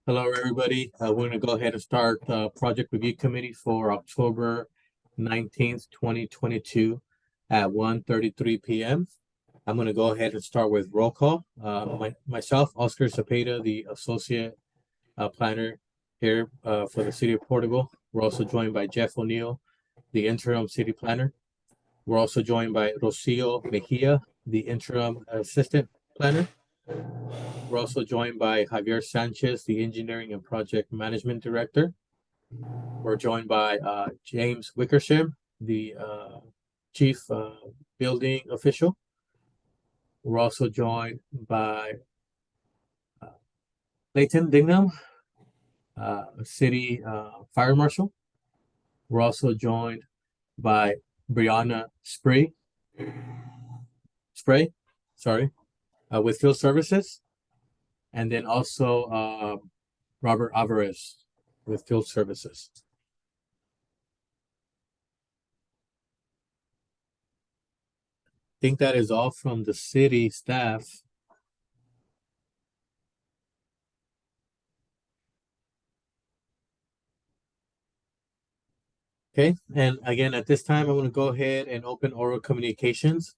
Hello, everybody. We're going to go ahead and start project review committee for October 19th, 2022 at 1:33 p.m. I'm going to go ahead and start with roll call. Myself, Oscar Cepeda, the associate planner here for the city of Porterville. We're also joined by Jeff O'Neill, the interim city planner. We're also joined by Rocio Mejia, the interim assistant planner. We're also joined by Javier Sanchez, the Engineering and Project Management Director. We're joined by James Wickersham, the Chief Building Official. We're also joined by Clayton Dignam, City Fire Marshal. We're also joined by Brianna Spray, sorry, with Field Services, and then also Robert Alvarez with Field Services. I think that is all from the city staff. Okay, and again, at this time, I'm going to go ahead and open oral communications.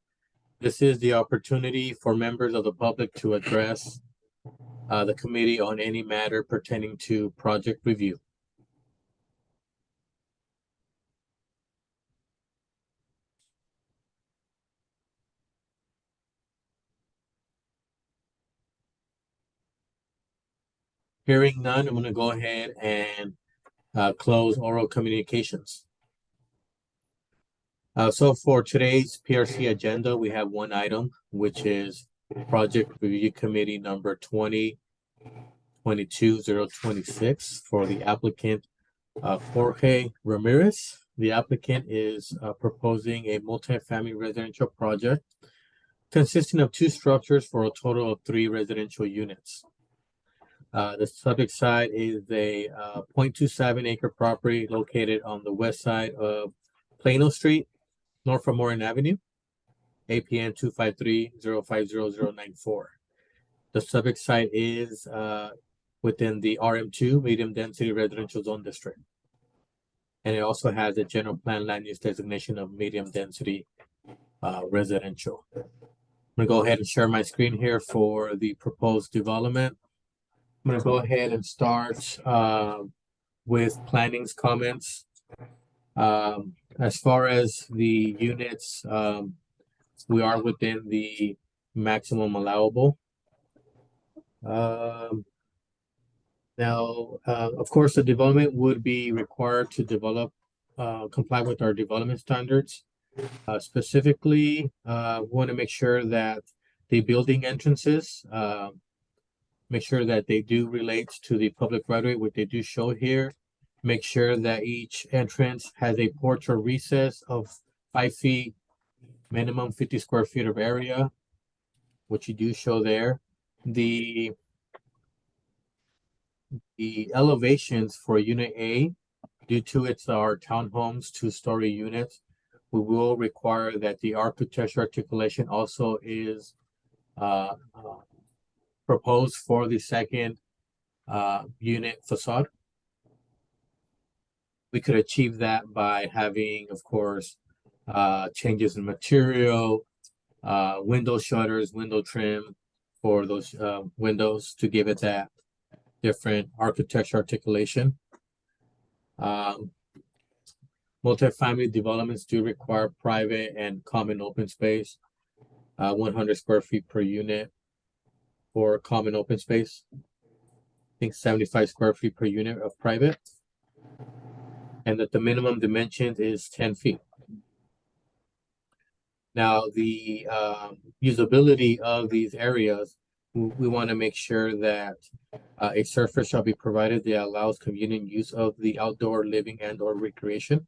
This is the opportunity for members of the public to address the committee on any matter pertaining to project review. Hearing none, I'm going to go ahead and close oral communications. So for today's PRC agenda, we have one item, which is Project Review Committee number 2022-026 for the applicant Jorge Ramirez. The applicant is proposing a multifamily residential project consisting of two structures for a total of 3 residential units. The subject site is a 0.27 acre property located on the west side of Plano Street, north from Morin Avenue, APN 253-050-094. The subject site is within the RM2 medium density residential zone district. And it also has a general plan land use designation of medium density residential. I'm going to go ahead and share my screen here for the proposed development. I'm going to go ahead and start with planning's comments. As far as the units, we are within the maximum allowable. Now, of course, the development would be required to comply with our development standards. Specifically, we want to make sure that the building entrances, make sure that they do relate to the public right-of-way, which they do show here. Make sure that each entrance has a porch or recess of 5 feet, minimum 50 square feet of area, which you do show there. The elevations for Unit A, due to our townhomes, 2-story units, we will require that the architecture articulation also is proposed for the second unit facade. We could achieve that by having, of course, changes in material, window shutters, window trim for those windows to give it that different architecture articulation. Multifamily developments do require private and common open space, 100 square feet per unit for common open space. I think 75 square feet per unit of private, and that the minimum dimensions is 10 feet. Now, the usability of these areas, we want to make sure that a surface shall be provided that allows convenient use of the outdoor living and or recreation.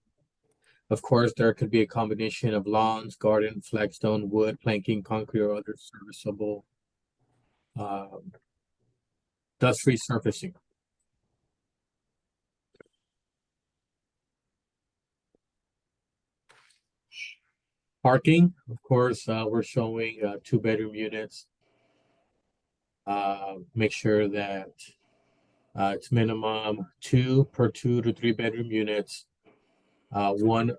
Of course, there could be a combination of lawns, garden, flagstone, wood, planking, concrete, or other serviceable dust-free surfacing. Parking, of course, we're showing 2-bedroom units. Make sure that It's minimum 2 per 2 to 3 bedroom units, 1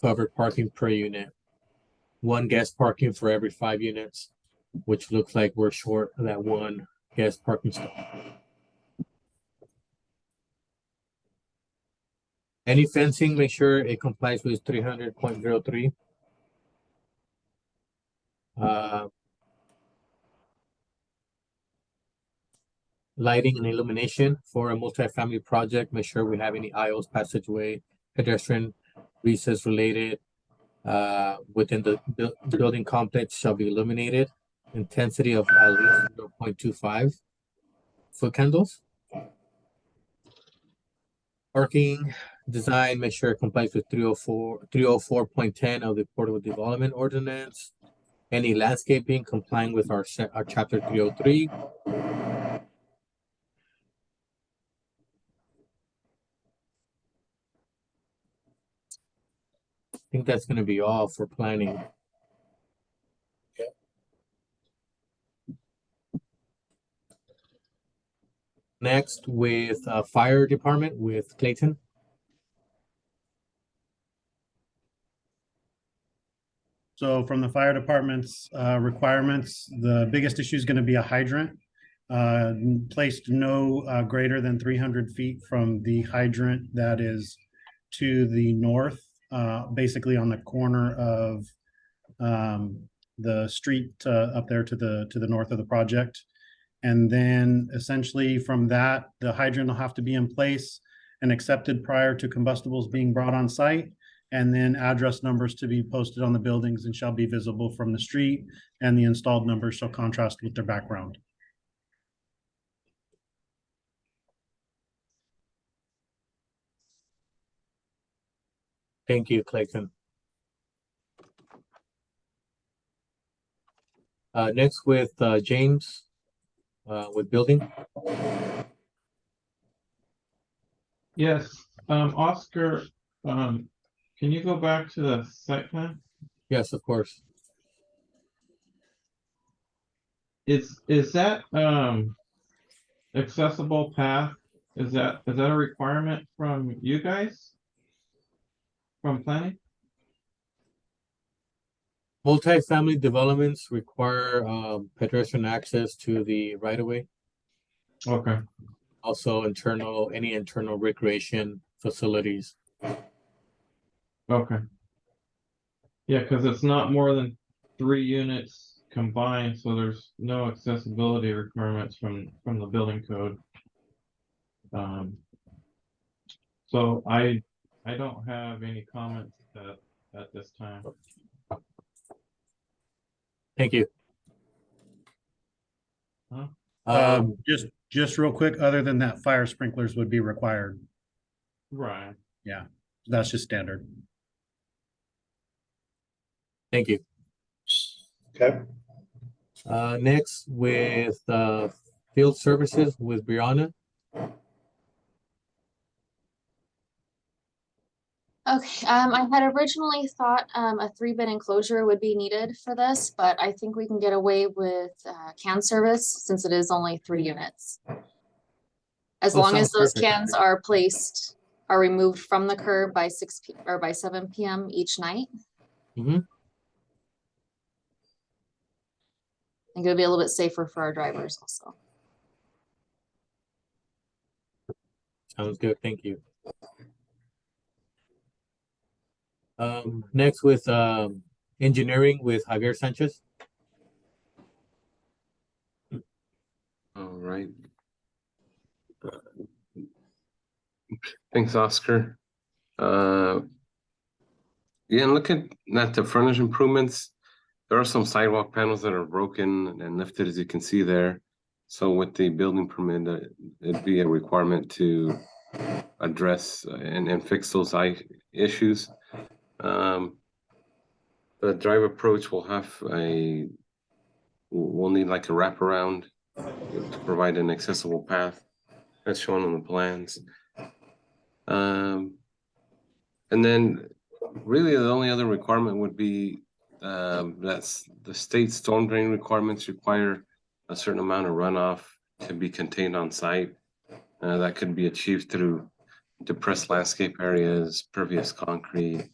covered parking per unit, 1 guest parking for every 5 units, which looks like we're short of that 1 guest parking stall. Any fencing, make sure it complies with 300.03. Lighting and illumination for a multifamily project, make sure we have any aisles, passageway, pedestrian, recess related within the building complex shall be illuminated. Intensity of at least 0.25 foot candles. Parking design, make sure it complies with 304.10 of the Porterville Development Ordinance. Any landscaping complying with our chapter 303. I think that's going to be all for planning. Next with fire department with Clayton. So from the fire department's requirements, the biggest issue is going to be a hydrant. Placed no greater than 300 feet from the hydrant that is to the north, basically on the corner of the street up there to the north of the project. And then essentially from that, the hydrant will have to be in place and accepted prior to combustibles being brought on site. And then address numbers to be posted on the buildings and shall be visible from the street, and the installed numbers shall contrast with their background. Thank you, Clayton. Next with James with building. Yes, Oscar, can you go back to the site plan? Yes, of course. Is that accessible path? Is that a requirement from you guys? From planning? Multifamily developments require pedestrian access to the right of way. Okay. Also any internal recreation facilities. Okay. Yeah, because it's not more than 3 units combined, so there's no accessibility requirements from the building code. So I don't have any comments at this time. Thank you. Huh? Just real quick, other than that, fire sprinklers would be required. Right. Yeah, that's just standard. Thank you. Okay. Next with field services with Brianna. Okay, I had originally thought a 3-bin enclosure would be needed for this, but I think we can get away with can service since it is only 3 units. As long as those Perfect. cans are removed from the curb by 7 p.m. each night. Mm-hmm. I think it'll be a little bit safer for our drivers also. Sounds good. Thank you. Next with engineering with Javier Sanchez. All right. Thanks, Oscar. Yeah, and looking at the frontage improvements, there are some sidewalk panels that are broken and lifted, as you can see there. So with the building permit, it'd be a requirement to address and fix those issues. The drive approach will we'll need like a wraparound to provide an accessible path as shown on the plans. And then really the only other requirement would be that's the state storm drain requirements require a certain amount of runoff to be contained on site. That could be achieved through depressed landscape areas, pervious concrete,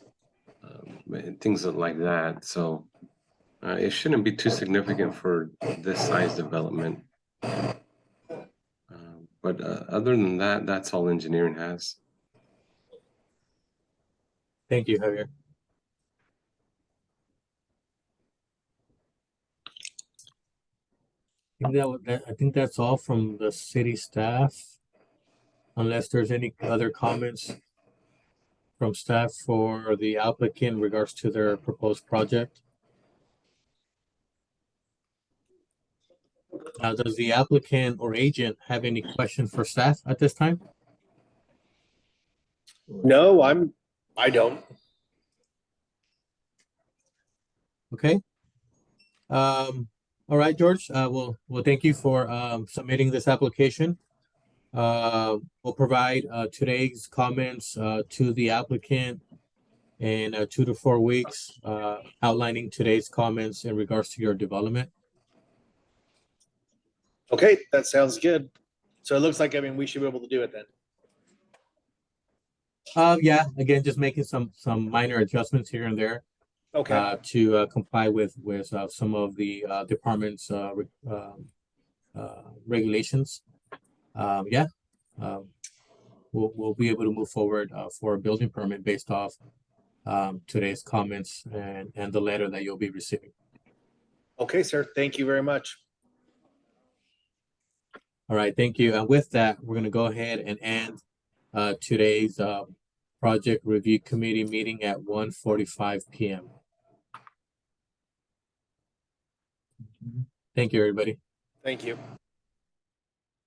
and things like that. So it shouldn't be too significant for this size development. But other than that, that's all engineering has. Thank you, Javier. I think that's all from the city staff. Unless there's any other comments from staff for the applicant in regards to their proposed project. Now, does the applicant or agent have any questions for staff at this time? No, I don't. Okay. All right, George, well, thank you for, submitting this application. We'll provide, today's comments, to the applicant in 2 to 4 weeks, outlining today's comments in regards to your development. Okay, that sounds good. So it looks like, I mean, we should be able to do it then. Yeah, again, just making some minor adjustments here and there, Okay, to, comply with, some of the, department's, regulations. Yeah, we'll be able to move forward, for a building permit based off, today's comments and the letter that you'll be receiving. okay, sir. Thank you very much. All right, thank you. And with that, we're gonna go ahead and end, today's, project review committee meeting at 1:45 p.m. Thank you, everybody. Thank you.